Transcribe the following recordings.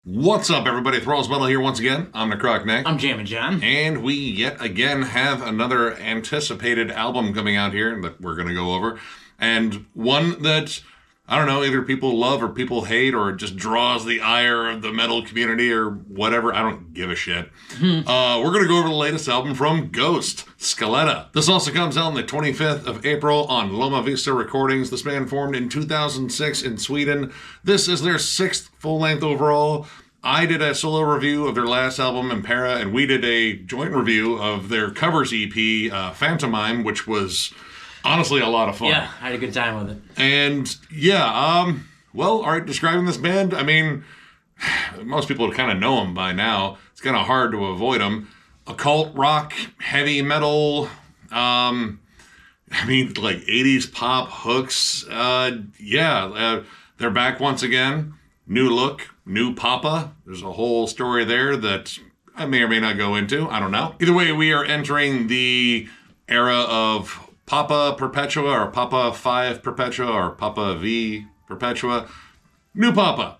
What's up, everybody? Thralls Metal here once again. I'm Necrotic. I'm Jammin John. And we yet again have another anticipated album coming out here that we're going to go over. And one that, I don't know, either people love or people hate or just draws the ire of the metal community or whatever. I don't give a shit. We're going to go over the latest album from Ghost, Skeletá. This also comes out on the 25th of April on Loma Vista Recordings. This band formed in 2006 in Sweden. This is their sixth full-length overall. I did a solo review of their last album, Impera, and we did a joint review of their covers EP, Phantomime, which was honestly a lot of fun. Yeah, I had a good time with it. And yeah, well, all right, describing this band, I mean, most people kind of know them by now. It's kind of hard to avoid them. Occult rock, heavy metal, I mean, like 80s pop hooks. They're back once again. New look, new Papa. There's a whole story there that I may or may not go into. I don't know. Either way, we are entering the era of Papa Perpetua or Papa 5 Perpetua or Papa V Perpetua. New Papa.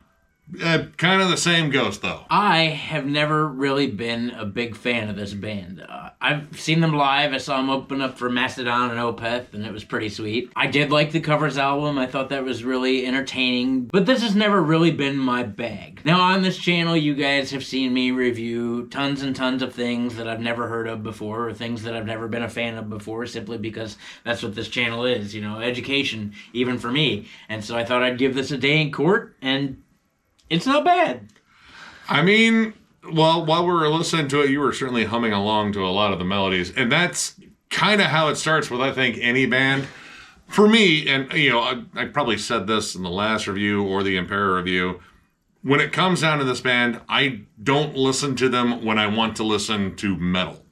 Kind of the same Ghost, though. I have never really been a big fan of this band. I've seen them live. I saw them open up for Mastodon and Opeth, and it was pretty sweet. I did like the covers album. I thought that was really entertaining, but this has never really been my bag. Now, on this channel, you guys have seen me review tons and tons of things that I've never heard of before, or things that I've never been a fan of before, simply because that's what this channel is, education, even for me. And so I thought I'd give this a day in court, and it's not bad. I mean, well, while we were listening to it, you were certainly humming along to a lot of the melodies. And that's kind of how it starts with, I think, any band. For me, and, I probably said this in the last review or the Impera review, when it comes down to this band, I don't listen to them when I want to listen to metal.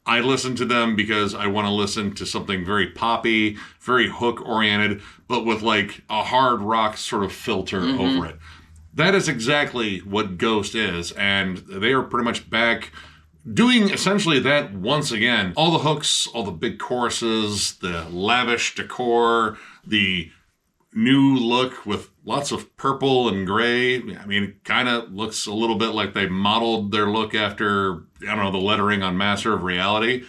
I listen to them because I want to listen to something very poppy, very hook-oriented, but with like a hard rock sort of filter over it. That is exactly what Ghost is, and they are pretty much back doing essentially that once again. All the hooks, all the big choruses, the lavish decor, the new look with lots of purple and gray. I mean, it kind of looks a little bit like they modeled their look after, I don't know, the lettering on Master of Reality.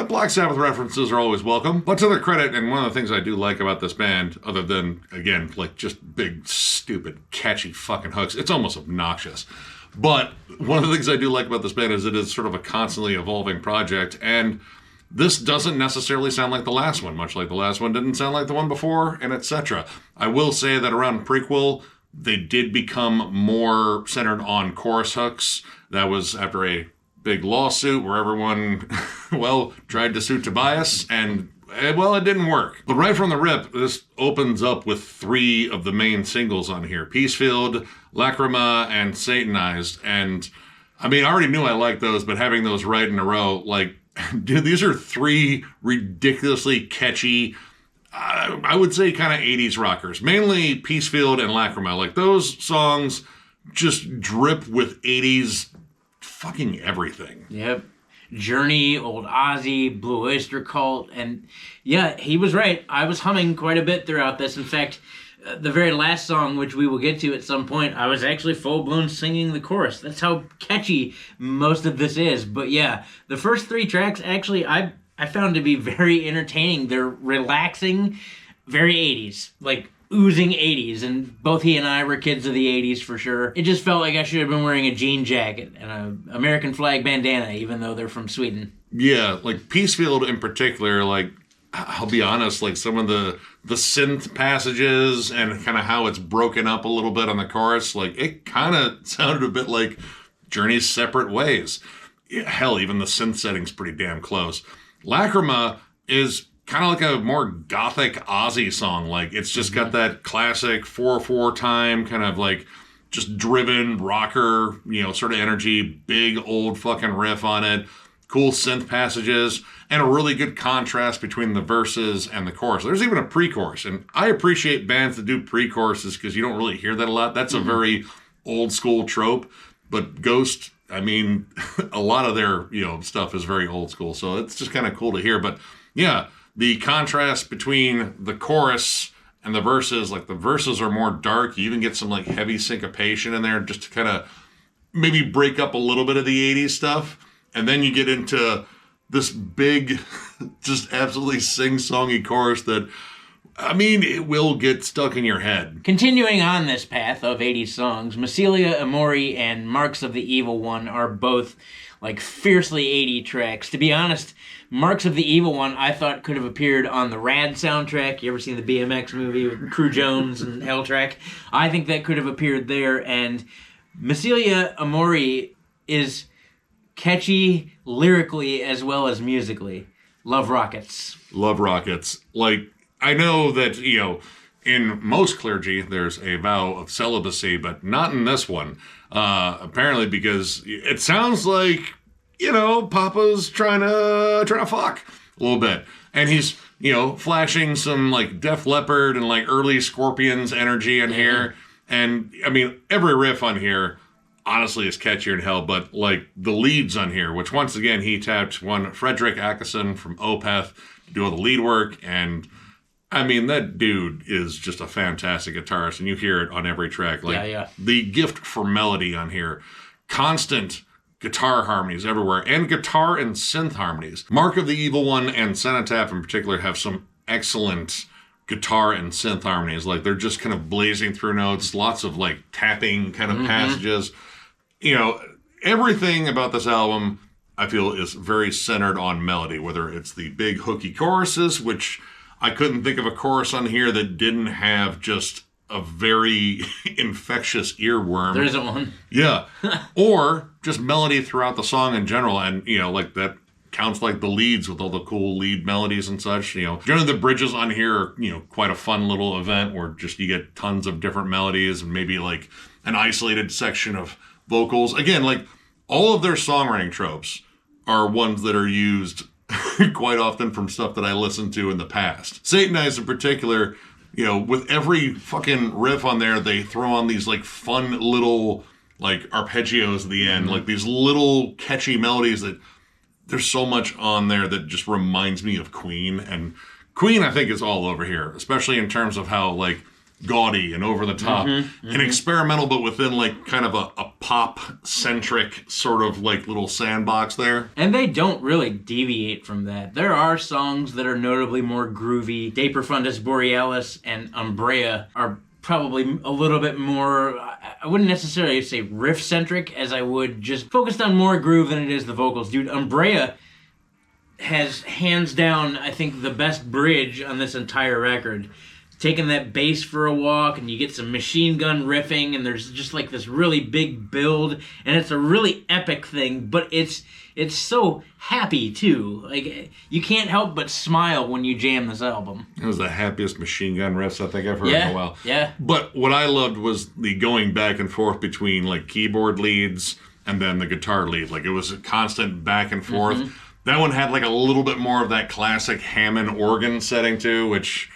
Black Sabbath references are always welcome. But to their credit, and one of the things I do like about this band, other than, again, like just big, stupid, catchy fucking hooks, it's almost obnoxious. But one of the things I do like about this band is it is sort of a constantly evolving project, and this doesn't necessarily sound like the last one, much like the last one didn't sound like the one before, and etc. I will say that around Prequel, they did become more centered on chorus hooks. That was after a big lawsuit where everyone, tried to sue Tobias, and, it didn't work. But right from the rip, this opens up with three of the main singles on here. Peacefield, Lacrima, and Satanized. And, I mean, I already knew I liked those, but having those right in a row, like, dude, these are three ridiculously catchy, I would say kind of 80s rockers. Mainly Peacefield and Lacrima. Like, those songs just drip with 80s fucking everything. Yep. Journey, Old Ozzy, Blue Oyster Cult, and yeah, he was right. I was humming quite a bit throughout this. In fact, the very last song, which we will get to at some point, I was actually full-blown singing the chorus. That's how catchy most of this is. But yeah, the first three tracks, actually, I found to be very entertaining. They're relaxing, very 80s, like oozing 80s, and both he and I were kids of the 80s for sure. It just felt like I should have been wearing a jean jacket and an American flag bandana, even though they're from Sweden. Yeah, like Peacefield in particular, like, I'll be honest, like some of the synth passages and kind of how it's broken up a little bit on the chorus, like it kind of sounded a bit like Journey's Separate Ways. Yeah, hell, even the synth setting's pretty damn close. Lacrima is kind of like a more gothic Ozzy song. Like, it's just got that classic 4/4 time, kind of like just driven rocker, sort of energy, big old fucking riff on it, cool synth passages, and a really good contrast between the verses and the chorus. There's even a pre-chorus, and I appreciate bands that do pre-choruses because you don't really hear that a lot. That's a very old school trope, but Ghost, I mean, a lot of their, stuff is very old school, so it's just kind of cool to hear. But yeah, the contrast between the chorus and the verses are more dark. You even get some like heavy syncopation in there just to kind of maybe break up a little bit of the 80s stuff. And then you get into this big, just absolutely sing-songy chorus that, I mean, it will get stuck in your head. Continuing on this path of 80s songs, Mycelia Amori and Marks of the Evil One are both like fiercely 80 tracks. To be honest, Marks of the Evil One I thought could have appeared on the Rad soundtrack. You ever seen the BMX movie with Crew Jones and Helltrack? I think that could have appeared there. And Mycelia Amori is catchy lyrically as well as musically. Love Rockets. Love Rockets. Like, I know that, in most clergy, there's a vow of celibacy, but not in this one. Apparently because it sounds like, Papa's trying to fuck a little bit. And he's, flashing some, like, Def Leppard and, like, early Scorpions energy in here. And, I mean, every riff on here, honestly, is catchier than hell, but, like, the leads on here, which, once again, he tapped one Frederick Ackerson from Opeth to do all the lead work, and I mean, that dude is just a fantastic guitarist, and you hear it on every track. Like, the gift for melody on here. Constant guitar harmonies everywhere, and guitar and synth harmonies. Mark of the Evil One and Cenotaph in particular have some excellent guitar and synth harmonies. Like, they're just kind of blazing through notes, lots of, like, tapping kind of passages. Everything about this album, I feel, is very centered on melody, whether it's the big hooky choruses, which I couldn't think of a chorus on here that didn't have just a very infectious earworm. There isn't one. Yeah. Or just melody throughout the song in general. And, like that counts like the leads with all the cool lead melodies and such. Generally the bridges on here are, quite a fun little event where just you get tons of different melodies and maybe like an isolated section of vocals. Again, like all of their songwriting tropes are ones that are used quite often from stuff that I listened to in the past. Satanize in particular, with every fucking riff on there, they throw on these like fun little like arpeggios at the end, like these little catchy melodies that there's so much on there that just reminds me of Queen. And Queen, I think, is all over here, especially in terms of how like gaudy and over the top and experimental, but within like kind of a pop centric sort of like little sandbox there. And they don't really deviate from that. There are songs that are notably more groovy. De Profundis Borealis and Umbrea are probably a little bit more, I wouldn't necessarily say riff centric as I would just focused on more groove than it is the vocals. Dude, Umbrea has hands down, I think, the best bridge on this entire record. Taking that bass for a walk, and you get some machine gun riffing, and there's just like this really big build, and it's a really epic thing, but it's so happy too. Like, you can't help but smile when you jam this album. It was the happiest machine gun riffs I think I've heard in a while. Yeah. But what I loved was the going back and forth between like keyboard leads and then the guitar lead. Like, it was a constant back and forth. That one had like a little bit more of that classic Hammond organ setting too, which,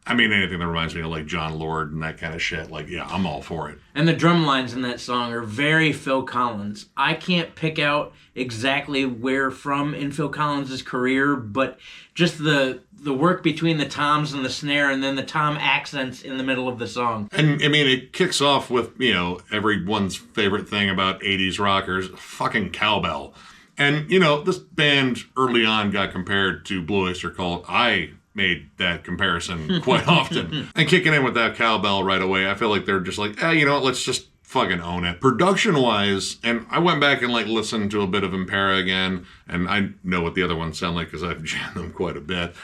I mean, anything that reminds me of like John Lord and that kind of shit, like, yeah, I'm all for it. And the drum lines in that song are very Phil Collins. I can't pick out exactly where from in Phil Collins' career, but just the work between the toms and the snare and then the tom accents in the middle of the song. And, I mean, it kicks off with, everyone's favorite thing about 80s rockers, fucking cowbell. And, this band early on got compared to Blue Oyster Cult. I made that comparison quite often. And kicking in with that cowbell right away, I feel like they're just like, let's just fucking own it. Production-wise, and I went back and like listened to a bit of Impera again, and I know what the other ones sound like because I've jammed them quite a bit.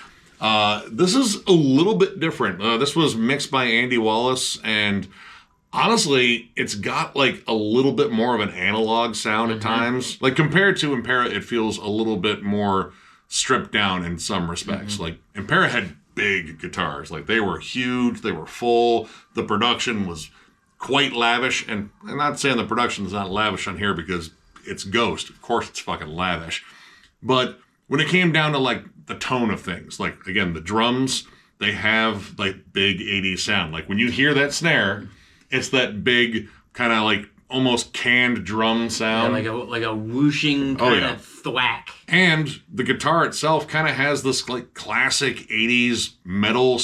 This is a little bit different. This was mixed by Andy Wallace, and honestly, it's got like a little bit more of an analog sound at times. Like, compared to Impera, it feels a little bit more stripped down in some respects. Like, Impera had big guitars. Like, they were huge, they were full, the production was quite lavish, and I'm not saying the production is not lavish on here because it's Ghost. Of course it's fucking lavish. But when it came down to like the tone of things, like, again, the drums, they have like big 80s sound. Like, when you hear that snare, it's that big kind of like almost canned drum sound. Like a whooshing kind of thwack. And the guitar itself kind of has this like classic 80s metal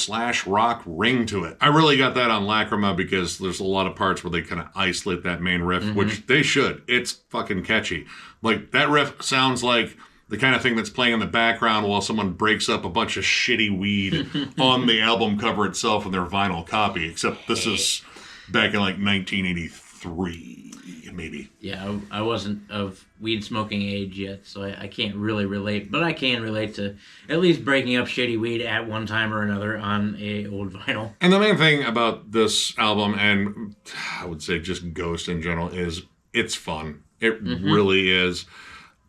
/ rock ring to it. I really got that on Lacrima because there's a lot of parts where they kind of isolate that main riff, which they should. It's fucking catchy. Like, that riff sounds like the kind of thing that's playing in the background while someone breaks up a bunch of shitty weed on the album cover itself in their vinyl copy, except this is back in like 1983, maybe. Yeah, I wasn't of weed smoking age yet, so I can't really relate, but I can relate to at least breaking up shitty weed at one time or another on a old vinyl. And the main thing about this album, and I would say just Ghost in general, is it's fun. It really is.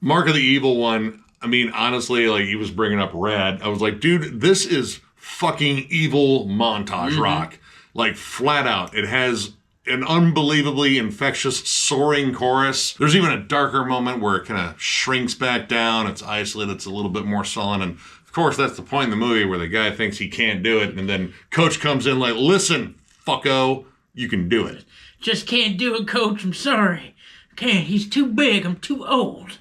Mark of the Evil One, I mean, honestly, like, he was bringing up Rad. I was like, dude, this is fucking evil montage rock. Like, flat out. It has an unbelievably infectious, soaring chorus. There's even a darker moment where it kind of shrinks back down. It's isolated. It's a little bit more sullen. And, of course, that's the point in the movie where the guy thinks he can't do it. And then Coach comes in like, listen, fucko, you can do it. Just can't do it, Coach. I'm sorry. Can't. He's too big. I'm too old.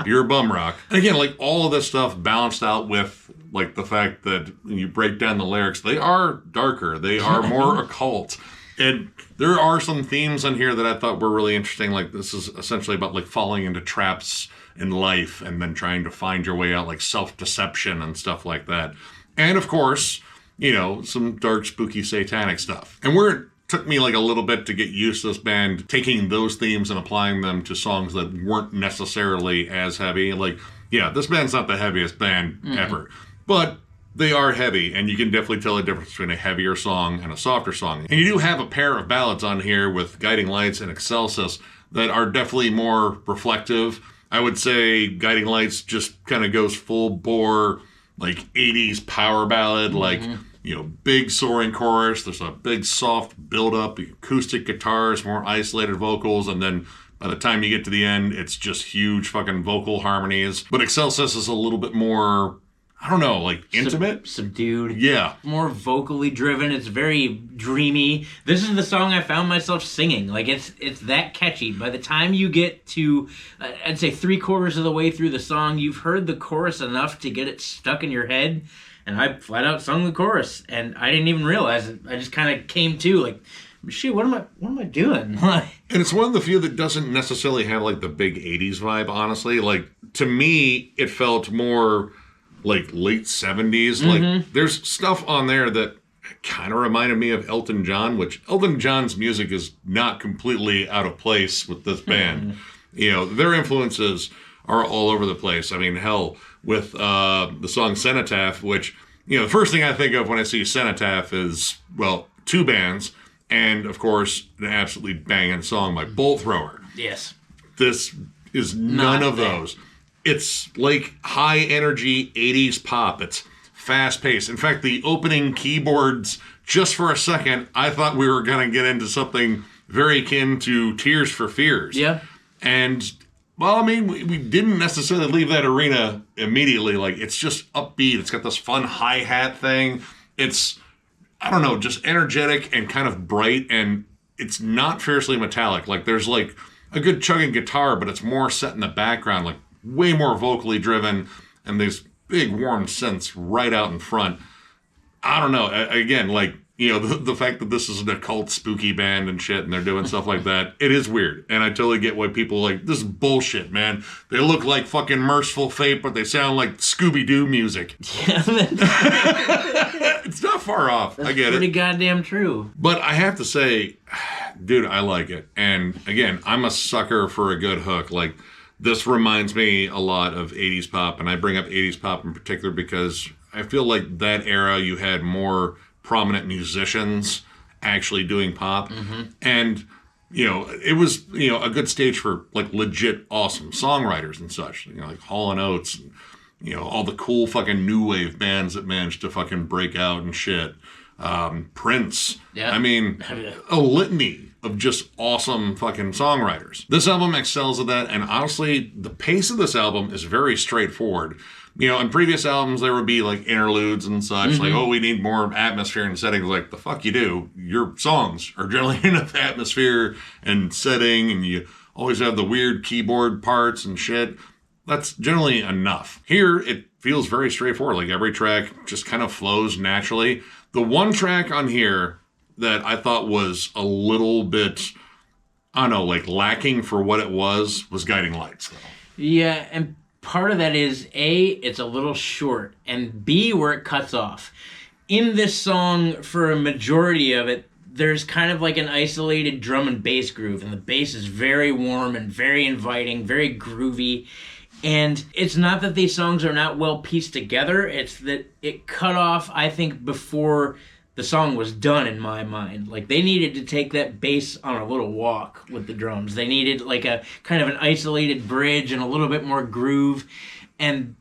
You're a bum rock. And again, like, all of this stuff balanced out with, like, the fact that when you break down the lyrics, they are darker. They are more occult. And there are some themes on here that I thought were really interesting. Like, this is essentially about, like, falling into traps in life and then trying to find your way out, like self-deception and stuff like that. And, of course, you know, some dark, spooky, satanic stuff. And we're took me like a little bit to get used to this band taking those themes and applying them to songs that weren't necessarily as heavy. Like, yeah, this band's not the heaviest band ever, but they are heavy, and you can definitely tell the difference between a heavier song and a softer song. And you do have a pair of ballads on here with Guiding Lights and Excelsis that are definitely more reflective. I would say Guiding Lights just kind of goes full bore, like 80s power ballad, like, you know, big soaring chorus. There's a big soft build-up, acoustic guitars, more isolated vocals, and then by the time you get to the end, it's just huge fucking vocal harmonies. But Excelsis is a little bit more, I don't know, like intimate? Subdued. Yeah. More vocally driven. It's very dreamy. This is the song I found myself singing. Like, it's that catchy. By the time you get to, I'd say 3/4 of the way through the song, you've heard the chorus enough to get it stuck in your head. And I flat out sung the chorus, and I didn't even realize it. I just kind of came to, like, shit, what am I doing? And it's one of the few that doesn't necessarily have, like, the big 80s vibe, honestly. Like, to me, it felt more like late 70s. Like, there's stuff on there that kind of reminded me of Elton John, which Elton John's music is not completely out of place with this band. You know, their influences are all over the place. I mean, hell, with the song Cenotaph, which, you know, the first thing I think of when I see Cenotaph is, well, two bands, and, of course, an absolutely banging song by Bolt Thrower. Yes. This is none of those. It's like high-energy 80s pop. It's fast-paced. In fact, the opening keyboards, just for a second, I thought we were going to get into something very akin to Tears for Fears. Yeah. And, well, I mean, we didn't necessarily leave that arena immediately. Like, it's just upbeat. It's got this fun hi-hat thing. It's, I don't know, just energetic and kind of bright, and it's not fiercely metallic. Like, there's, like, a good chugging guitar, but it's more set in the background, like, way more vocally driven, and these big warm synths right out in front. I don't know. Again, like, you know, the fact that this is an occult spooky band and shit, and they're doing stuff like that, it is weird. And I totally get why people are like, this is bullshit, man. They look like fucking Merciful Fate, but they sound like Scooby-Doo music. Yeah, it's not far off. I get it. Pretty goddamn true. But I have to say, dude, I like it. And again, I'm a sucker for a good hook. Like, this reminds me a lot of 80s pop, and I bring up 80s pop in particular because I feel like that era you had more prominent musicians actually doing pop. And, you know, it was, you know, a good stage for, like, legit awesome songwriters and such. You know, like Hall & Oates and, you know, all the cool fucking new wave bands that managed to fucking break out and shit. Prince. Yeah. I mean, a litany of just awesome fucking songwriters. This album excels at that, and honestly, the pace of this album is very straightforward. You know, in previous albums, there would be like interludes and such, like, oh, we need more atmosphere and settings. Like, the fuck you do. Your songs are generally enough atmosphere and setting, and you always have the weird keyboard parts and shit. That's generally enough. Here, it feels very straightforward. Like, every track just kind of flows naturally. The one track on here that I thought was a little bit, I don't know, like lacking for what it was Guiding Lights, though. Yeah, and part of that is A, it's a little short, and B, where it cuts off. In this song, for a majority of it, there's kind of like an isolated drum and bass groove, and the bass is very warm and very inviting, very groovy. And it's not that these songs are not well pieced together, it's that it cut off, I think, before the song was done, in my mind. Like, they needed to take that bass on a little walk with the drums. They needed like a kind of an isolated bridge and a little bit more groove. And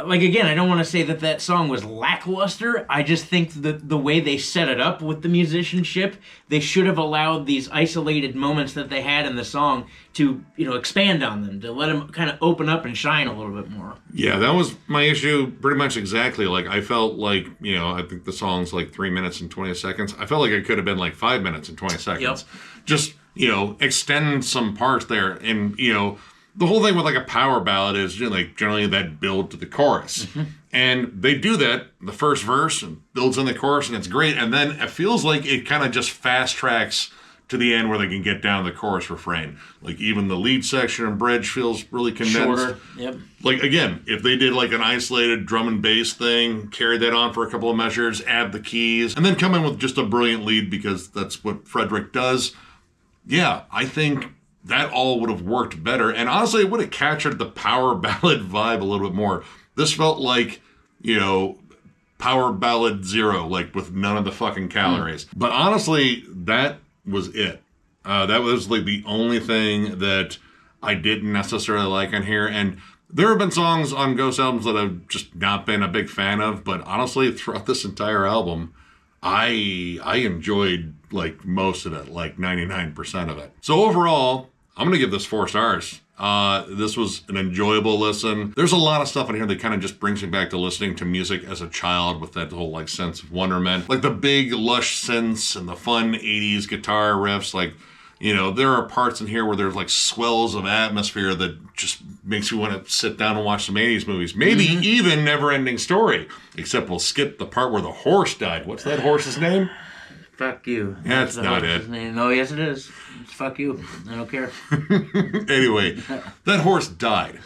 like, again, I don't want to say that that song was lackluster. I just think that the way they set it up with the musicianship, they should have allowed these isolated moments that they had in the song to, you know, expand on them, to let them kind of open up and shine a little bit more. Yeah, that was my issue pretty much exactly. Like, I felt like, you know, I think the song's like 3 minutes and 20 seconds. I felt like it could have been like 5 minutes and 20 seconds. Yep. Just, you know, extend some parts there. And, you know, the whole thing with like a power ballad is, you know, like generally that build to the chorus. And they do that, the first verse, and builds in the chorus, and it's great. And then it feels like it kind of just fast tracks to the end where they can get down the chorus refrain. Like, even the lead section and bridge feels really condensed. Shorter, yep. Like, again, if they did like an isolated drum and bass thing, carried that on for a couple of measures, add the keys, and then come in with just a brilliant lead because that's what Frederick does. Yeah, I think that all would have worked better. And honestly, it would have captured the power ballad vibe a little bit more. This felt like, you know, power ballad 0, like with none of the fucking calories. But honestly, that was it. That was like the only thing that I didn't necessarily like on here. And there have been songs on Ghost albums that I've just not been a big fan of. But honestly, throughout this entire album, I enjoyed like most of it, like 99% of it. So overall, I'm going to give this 4 stars. This was an enjoyable listen. There's a lot of stuff in here that kind of just brings me back to listening to music as a child with that whole like sense of wonderment. Like the big lush synths and the fun 80s guitar riffs. Like, you know, there are parts in here where there's like swells of atmosphere that just makes you want to sit down and watch some 80s movies. Maybe even Never Ending Story. Except we'll skip the part where the horse died. What's that horse's name? Fuck you. That's not it. No, yes it is. It's fuck you. I don't care. Anyway, that horse died.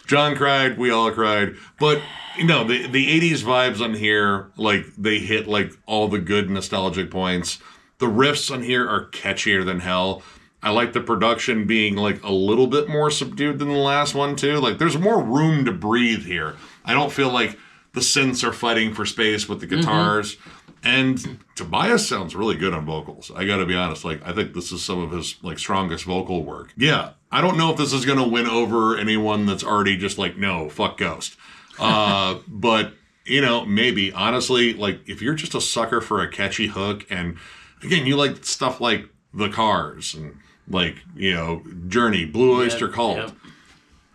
John cried. We all cried. But, you know, the 80s vibes on here, like, they hit, like, all the good nostalgic points. The riffs on here are catchier than hell. I like the production being, like, a little bit more subdued than the last one, too. Like, there's more room to breathe here. I don't feel like the synths are fighting for space with the guitars. And Tobias sounds really good on vocals. I gotta be honest, like, I think this is some of his, like, strongest vocal work. Yeah, I don't know if this is gonna win over anyone that's already just like, no, fuck Ghost. But, you know, maybe. Honestly, like, if you're just a sucker for a catchy hook, and, again, you like stuff like The Cars, and, like, you know, Journey, Blue Oyster Cult.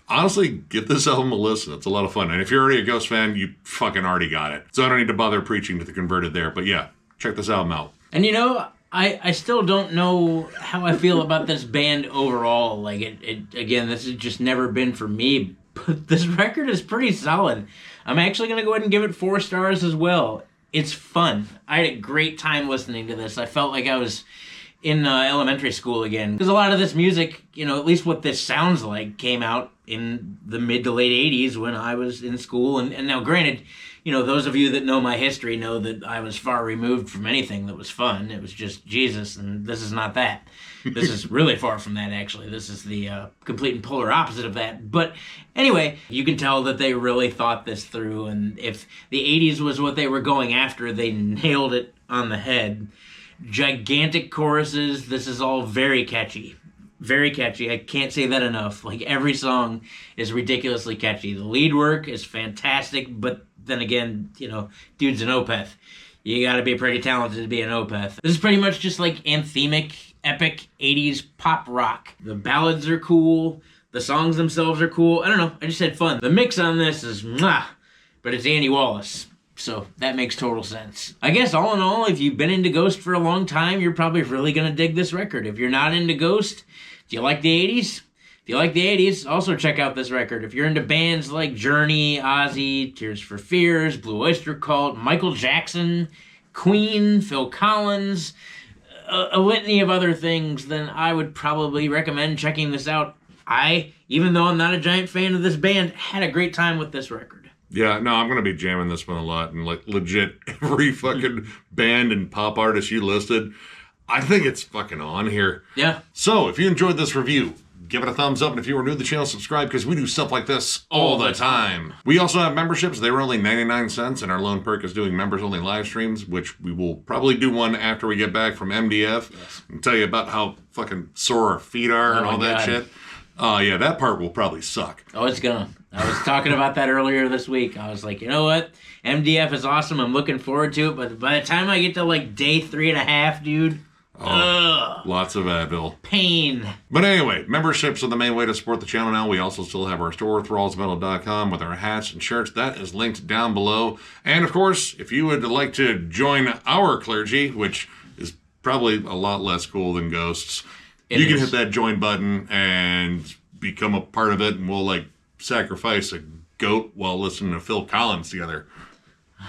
Honestly, give this album a listen. It's a lot of fun. And if you're already a Ghost fan, you fucking already got it. So I don't need to bother preaching to the converted there. But yeah, check this album out. And you know, I still don't know how I feel about this band overall. Like, it again, this has just never been for me. But this record is pretty solid. I'm actually going to go ahead and give it 4 stars as well. It's fun. I had a great time listening to this. I felt like I was in elementary school again. Because a lot of this music, you know, at least what this sounds like, came out in the mid to late 80s when I was in school. And now, granted, you know, those of you that know my history know that I was far removed from anything that was fun. It was just Jesus, and this is not that. This is really far from that, actually. This is the complete and polar opposite of that. But anyway, you can tell that they really thought this through, and if the 80s was what they were going after, they nailed it on the head. Gigantic choruses. This is all very catchy. Very catchy. I can't say that enough. Like, every song is ridiculously catchy. The lead work is fantastic, but then again, you know, dude's an Opeth. You gotta be pretty talented to be an Opeth. This is pretty much just like anthemic, epic 80s pop rock. The ballads are cool. The songs themselves are cool. I don't know. I just had fun. The mix on this is mwah, but it's Andy Wallace. So that makes total sense. I guess all in all, if you've been into Ghost for a long time, you're probably really going to dig this record. If you're not into Ghost, do you like the 80s? If you like the 80s, also check out this record. If you're into bands like Journey, Ozzy, Tears for Fears, Blue Oyster Cult, Michael Jackson, Queen, Phil Collins, a litany of other things, then I would probably recommend checking this out. I, even though I'm not a giant fan of this band, had a great time with this record. Yeah, no, I'm going to be jamming this one a lot. And like legit every fucking band and pop artist you listed, I think it's fucking on here. Yeah. So if you enjoyed this review, give it a thumbs up. And if you are new to the channel, subscribe because we do stuff like this all the time. We also have memberships. They were only 99 cents. And our lone perk is doing members-only live streams, which we will probably do one after we get back from MDF. Yes. And tell you about how fucking sore our feet are and all that shit. Yeah, that part will probably suck. Oh, it's gonna. I was talking about that earlier this week. I was like, you know what? MDF is awesome. I'm looking forward to it. But by the time I get to like day 3.5, dude, lots of Advil. Pain. But anyway, memberships are the main way to support the channel now. We also still have our store, thrallsmetal.com, with our hats and shirts. That is linked down below. And of course, if you would like to join our clergy, which is probably a lot less cool than Ghosts, you can hit that join button and become a part of it, and we'll like sacrifice a goat while listening to Phil Collins together.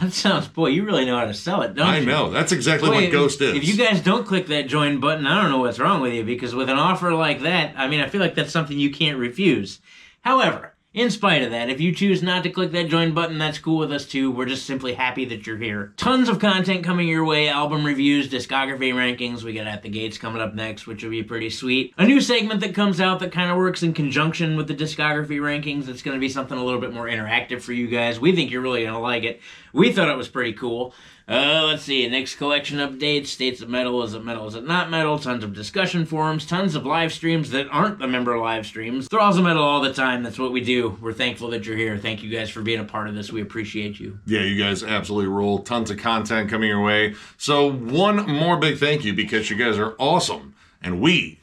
That sounds, boy, you really know how to sell it, don't you? I know. That's exactly what Ghost is. If you guys don't click that join button, I don't know what's wrong with you, because with an offer like that, I mean, I feel like that's something you can't refuse. However, in spite of that, if you choose not to click that join button, that's cool with us too. We're just simply happy that you're here. Tons of content coming your way, album reviews, discography rankings. We got At the Gates coming up next, which will be pretty sweet. A new segment that comes out that kind of works in conjunction with the discography rankings. It's going to be something a little bit more interactive for you guys. We think you're really going to like it. We thought it was pretty cool. Let's see, next collection updates, States of Metal, is it not metal, tons of discussion forums, tons of live streams that aren't the member live streams. Thralls of Metal all the time, that's what we do. We're thankful that you're here. Thank you guys for being a part of this. We appreciate you. Yeah, you guys absolutely rule. Tons of content coming your way. So one more big thank you because you guys are awesome, and we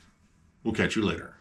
will catch you later.